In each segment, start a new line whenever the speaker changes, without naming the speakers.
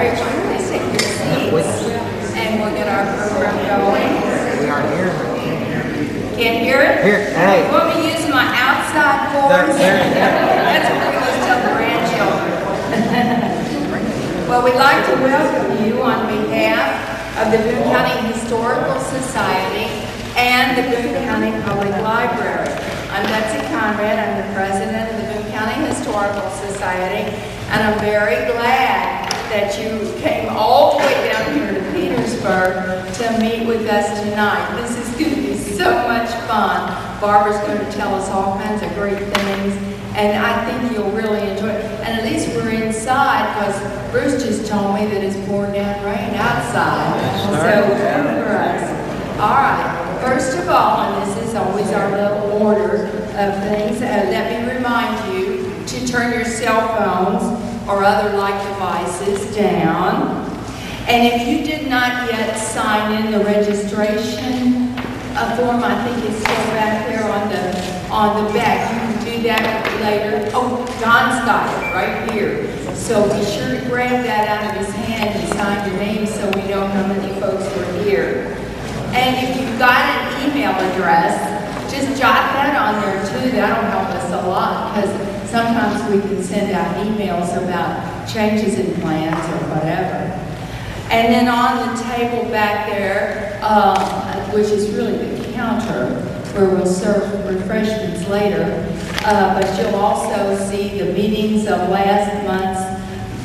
everyone, please take your seats, and we'll get our program going.
We are here.
Can't hear it?
Here, hey.
You want me to use my outside voice? That's what we always tell the grandchildren. Well, we'd like to welcome you on behalf of the Boone County Historical Society and the Boone County Public Library. I'm Betsy Conrad. I'm the president of the Boone County Historical Society, and I'm very glad that you came all the way down here to Petersburg to meet with us tonight. This is going to be so much fun. Barbara's going to tell us all kinds of great things, and I think you'll really enjoy it. And at least we're inside, because Bruce just told me that it's pouring down rain outside. So for us. All right. First of all, and this is always our little order of things, let me remind you to turn your cell phones or other like devices down. And if you did not yet sign in the registration form, I think it's still back there on the back. You can do that later. Oh, Don's got it right here. So be sure to grab that out of his hand and sign your name so we know how many folks were here. And if you've got an email address, just jot that on there too. That'll help us a lot, because sometimes we can send out emails about changes in plans or whatever. And then on the table back there, which is really the counter, where we'll serve refreshments later, but you'll also see the meetings of last month's,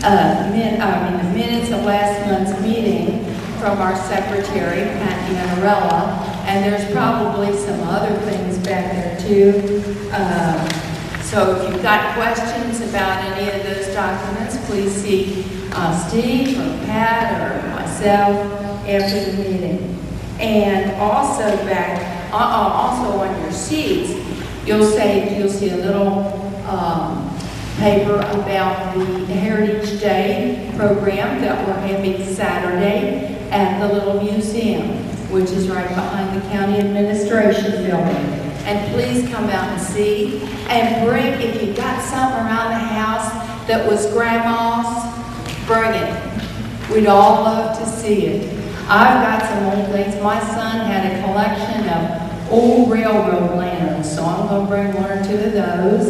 the minutes of last month's meeting from our secretary, Pat Yanarella, and there's probably some other things back there too. So if you've got questions about any of those documents, please see Steve or Pat or myself after the meeting. And also also on your seats, you'll see a little paper about the Heritage Day program that we're having Saturday at the little museum, which is right behind the county administration building. And please come out and see, and bring, if you've got something around the house that was grandma's, bring it. We'd all love to see it. I've got some old things. My son had a collection of old railroad lanterns, so I'm going to bring one or two of those.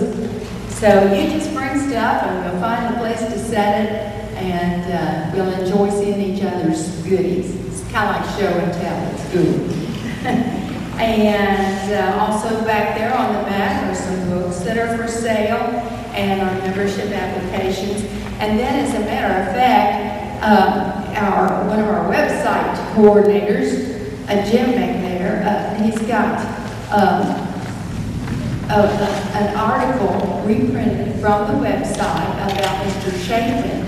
So you just bring stuff, and we'll find a place to set it, and we'll enjoy seeing each other's goodies. It's kind of like show and tell. It's good. And also back there on the back are some books that are for sale and our membership applications. And then, as a matter of fact, one of our website coordinators, Jim back there, he's got an article reprinted from the website about Mr. Chapin,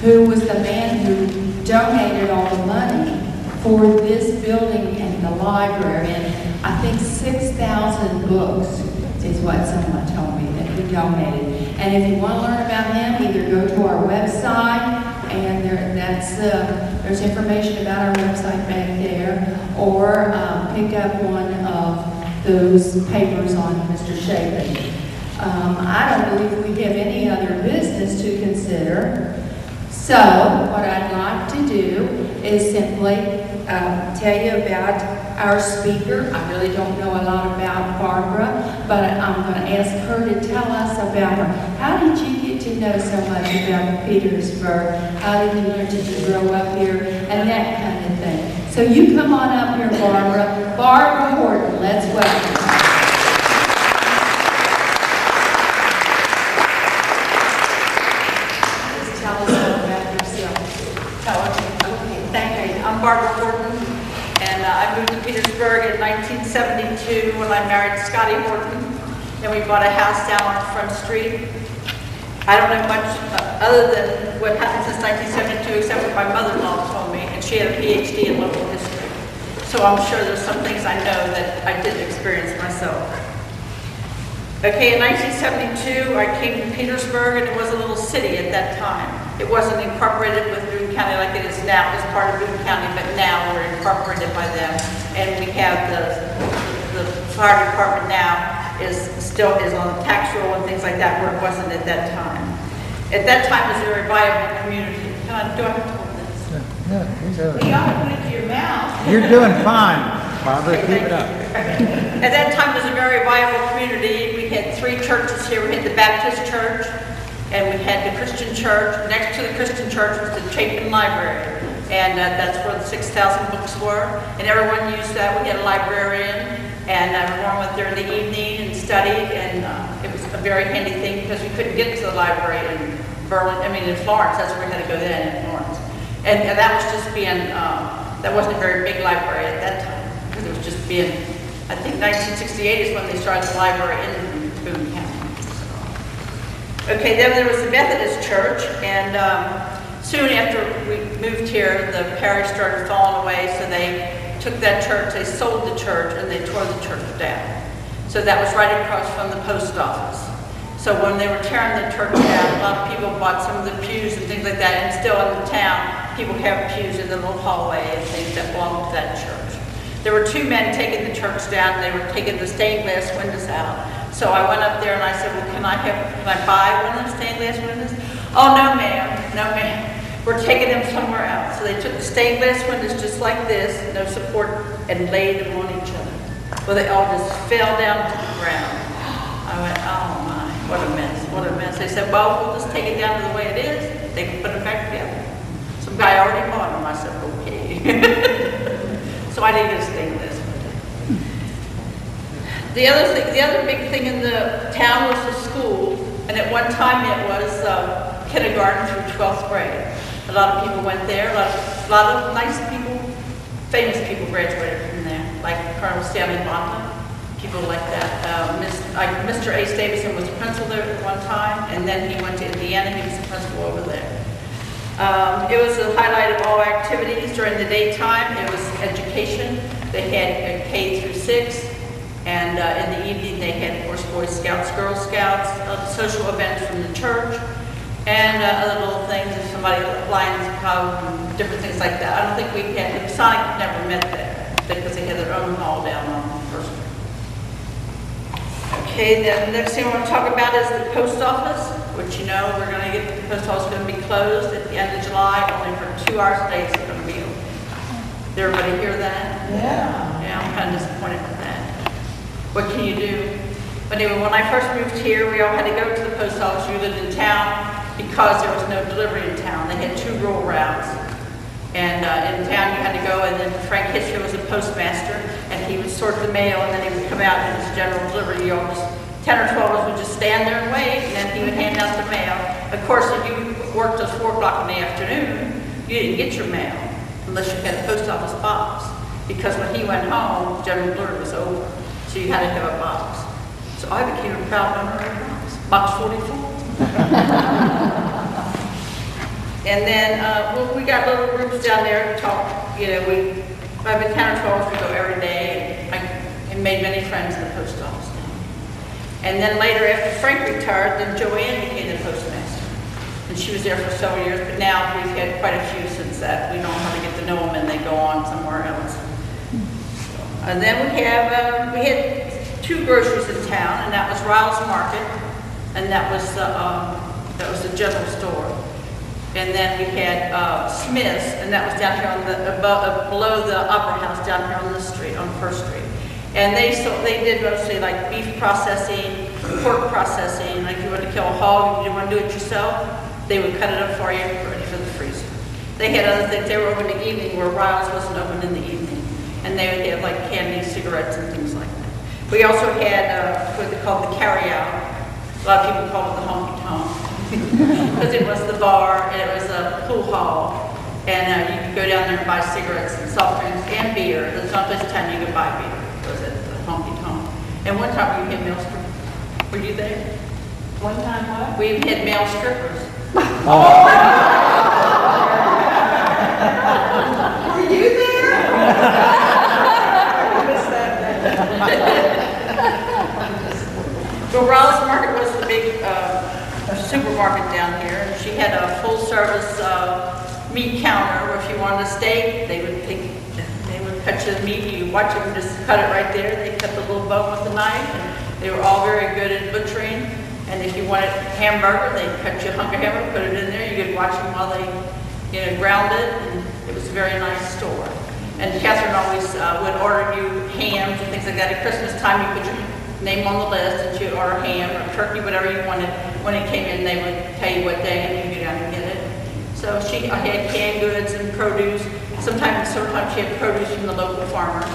who was the man who donated all the money for this building and the library. And I think 6,000 books is what someone told me that he donated. And if you want to learn about him, either go to our website, and there's information about our website back there, or pick up one of those papers on Mr. Chapin. I don't believe we have any other business to consider. So what I'd like to do is simply tell you about our speaker. I really don't know a lot about Barbara, but I'm going to ask her to tell us about her. How did you get to know so much about Petersburg? How did you learn to grow up here? And that kind of thing. So you come on up here, Barbara. Barbara Horton, let's welcome her. Just tell us all about yourself.
Tell us. Okay, thank you. I'm Barbara Horton, and I moved to Petersburg in 1972 when I married Scotty Horton, and we bought a house down on Front Street. I don't know much other than what happened since 1972, except what my mother-in-law told me, and she had a PhD in local history. So I'm sure there's some things I know that I didn't experience myself. Okay, in 1972, I came to Petersburg, and it was a little city at that time. It wasn't incorporated with Boone County like it is now. It's part of Boone County, but now we're incorporated by them. And we have the fire department now still is on the tax roll and things like that, where it wasn't at that time. At that time, it was a very vibrant community. Do I have to
Good, you're
You
doing.
ought to put it to your mouth.
You're doing fine, Barbara.
Okay,
Keep it
thank
up.
you. At that time, it was a very viable community. We had 3 churches here. We had the Baptist church, and we had the Christian church. Next to the Christian church was the Chapin Library, and that's where the 6,000 books were. And everyone used that. We had a librarian, and everyone went there in the evening and studied, and it was a very handy thing because we couldn't get to the library in in Florence. That's where we had to go then, in Florence. And that was just being, that wasn't a very big library at that time, because it was just being, I think 1968 is when they started the library in Boone County. Okay, then there was the Methodist Church, and soon after we moved here, the parish started falling away, so they took that church, they sold the church, and they tore the church down. So that was right across from the post office. So when they were tearing the church down, a lot of people bought some of the pews and things like that, and still in the town, people have pews in the little hallway and things that belong to that church. There were 2 men taking the church down, and they were taking the stained glass windows out. So I went up there and I said, well, can I buy one of those stained glass windows? Oh, no ma'am, no ma'am. We're taking them somewhere else. So they took the stained glass windows just like this, no support, and laid them on each other. Well, they all just fell down to the ground. I went, oh my. What a mess, what a mess. They said, well, we'll just take it down to the way it is. They can put it back together. Some guy already bought them. I said, okay. So I didn't get a stained glass window. The other big thing in the town was the school. And at one time it was kindergarten through 12th grade. A lot of people went there. A lot of nice people, famous people graduated from there, like Colonel Stanley Bonta. People like that. Mr. Ace Davison was principal there at one time, and then he went to Indiana. He was the principal over there. It was the highlight of all activities during the daytime. It was education. They had K through 6, and in the evening they had, of course, Boy Scouts, Girl Scouts, social events from the church, and other little things. If somebody Lions Club and different things like that. I don't think we had. The Sonic never met there because they had their own hall down on First Street. Okay, the next thing I want to talk about is the post office, which you know we're going to get, the post office is going to be closed at the end of July, only for 2 hours a day it's going to be open. Did everybody hear that?
Yeah.
Yeah, I'm kind of disappointed with that. What can you do? But anyway, when I first moved here, we all had to go to the post office. We lived in town because there was no delivery in town. They had 2 rural routes. And in town you had to go, and then Frank Hitcher was a postmaster, and he would sort the mail, and then he would come out and his general delivery. You all just, 10 or 12 of us would just stand there and wait, and then he would hand out the mail. Of course, if you worked till 4 o'clock in the afternoon, you didn't get your mail unless you had a post office box. Because when he went home, general delivery was over, so you had to have a box. So I became a proud owner of a box, box 44. And then we got little groups down there to talk. You know, I've been 10 or 12, we go every day. I made many friends in the post office now. And then later, after Frank retired, then Joanne became the postmaster. And she was there for several years, but now we've had quite a few since that. We don't know how to get to know them, and they go on somewhere else. And then we had 2 groceries in town, and that was Riles Market, and that was the general store. And then we had Smith's, and that was down here on below the Opera House down here on the street, on First Street. And they did mostly like beef processing, pork processing. Like if you wanted to kill a hog, if you didn't want to do it yourself, they would cut it up for you and ready for the freezer. They had other things. They were open in the evening where Riles wasn't open in the evening. And they would have like candy, cigarettes, and things like that. We also had what they called the carry-out. A lot of people called it the honky-tonk. Because it was the bar, and it was a pool hall, and you could go down there and buy cigarettes and soft drinks and beer. There's not this time you could buy beer. It was at the honky tonk. And one time we had male strippers. Were you there?
One time what?
We had male strippers.
Oh.
Were you there? I missed that.
But Riles Market was the big supermarket down here. And she had a full-service meat counter where if you wanted a steak, they would cut you the meat. You watch them just cut it right there. They cut the little bone with the knife, and they were all very good at butchering. And if you wanted hamburger, they'd cut you a hunk of hamburger, put it in there. You could watch them while they grounded, and it was a very nice store. And Catherine always would order you hams and things like that. At Christmas time, you put your name on the list, and she'd order ham or turkey, whatever you wanted. When it came in, they would tell you what day, and you could go down and get it. So she had canned goods and produce. Sometimes she had produce from the local farmers.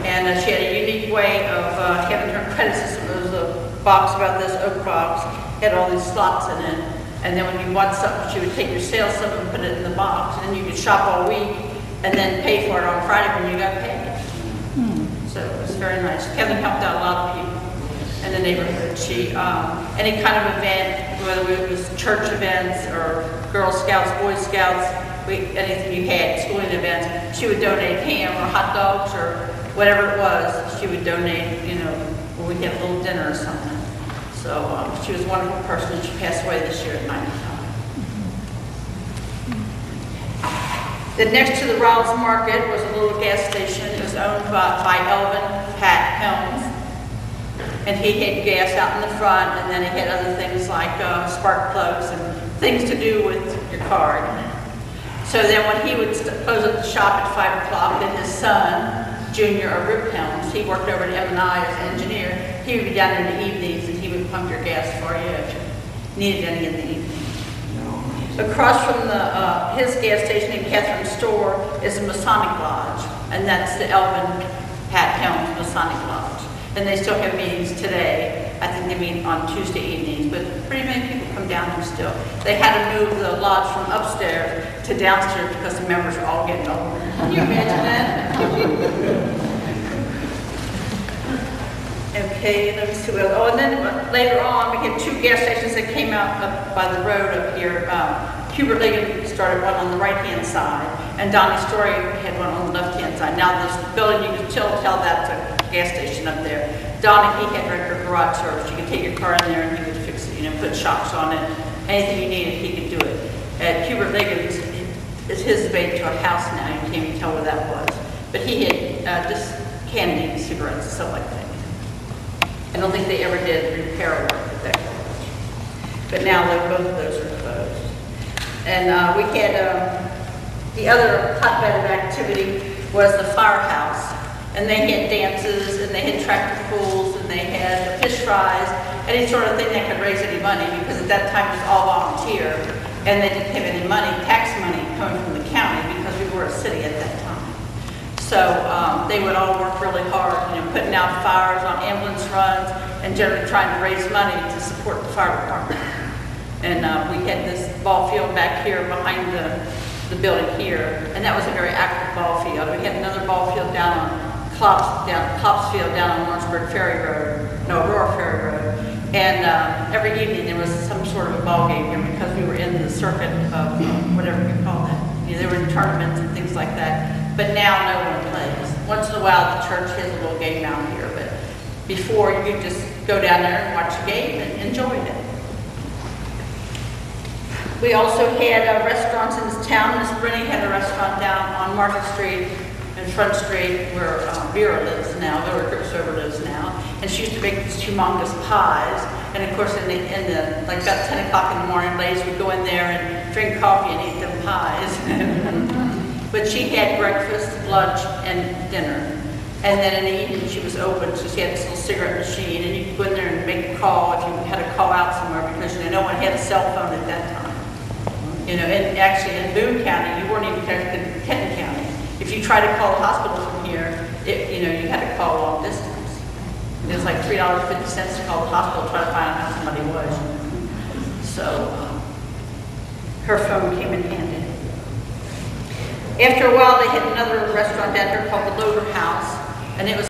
And she had a unique way of having her credit system. There was a box about this, oak box, had all these slots in it. And then when you bought something, she would take your sales slip and put it in the box. And then you could shop all week and then pay for it on Friday when you got paid. So it was very nice. Kevin helped out a lot of people in the neighborhood. She, any kind of event, whether it was church events or Girl Scouts, Boy Scouts, anything you had, schooling events, she would donate ham or hot dogs or whatever it was. She would donate, when we had a little dinner or something. So she was a wonderful person. She passed away this year at 95. Then next to the Riles Market was a little gas station. It was owned by Elvin Pat Helms. And he had gas out in the front, and then he had other things like spark plugs and things to do with your card. So then when he would close up the shop at 5 o'clock, then his son, Junior or Rip Helms, he worked over at M&I as an engineer. He would be down in the evenings, and he would pump your gas for you if you needed any in the evening. Across from his gas station in Catherine's store is the Masonic Lodge, and that's the Elvin Pat Helms Masonic Lodge. And they still have meetings today. I think they meet on Tuesday evenings, but pretty many people come down there still. They had to move the lodge from upstairs to downstairs because the members are all getting older. Can you imagine that? Okay, let me see what else. Oh, and then later on, we had 2 gas stations that came out up by the road up here. Hubert Ligon started one on the right-hand side, and Donnie Story had one on the left-hand side. Now this building, you can still tell that's a gas station up there. Donnie, he had regular garage service. You could take your car in there and he would fix it, put shocks on it. Anything you needed, he could do it. At Hubert Ligon's, it's his made to a house now. You can't even tell where that was. But he had just candy, cigarettes, stuff like that. I don't think they ever did repair work at that college. But now both of those are closed. And we had the other hotbed of activity was the firehouse. And they had dances, and they had tractor pulls, and they had fish fries, any sort of thing that could raise any money, because at that time it was all volunteer, and they didn't have any money, tax money coming from the county, because we were a city at that time. So they would all work really hard, putting out fires on ambulance runs and generally trying to raise money to support the fire department. And we had this ball field back here behind the building here, and that was a very active ball field. We had another ball field down on Klopp's Field down on Lawrenceburg Ferry Road, Aurora Ferry Road. And every evening there was some sort of a ball game here because we were in the circuit of whatever you call that. They were in tournaments and things like that. But now no one plays. Once in a while the church has a little game out here, but before you could just go down there and watch the game and enjoy it. We also had restaurants in this town. Miss Brenny had a restaurant down on Market Street and Front Street where Vera lives now, where Grip Server lives now. And she used to make these humongous pies. And of course, like about 10 o'clock in the morning, ladies would go in there and drink coffee and eat them pies. But she had breakfast, lunch, and dinner. And then in the evening, she was open, so she had this little cigarette machine, and you could go in there and make a call if you had to call out somewhere, because no one had a cell phone at that time. And actually in Boone County, you weren't even connected to Kenton County. If you tried to call the hospital from here, you had to call long distance. It was like $3.50 to call the hospital to try to find out how somebody was. So her phone came in handy. After a while, they had another restaurant down here called the Loader House, and it was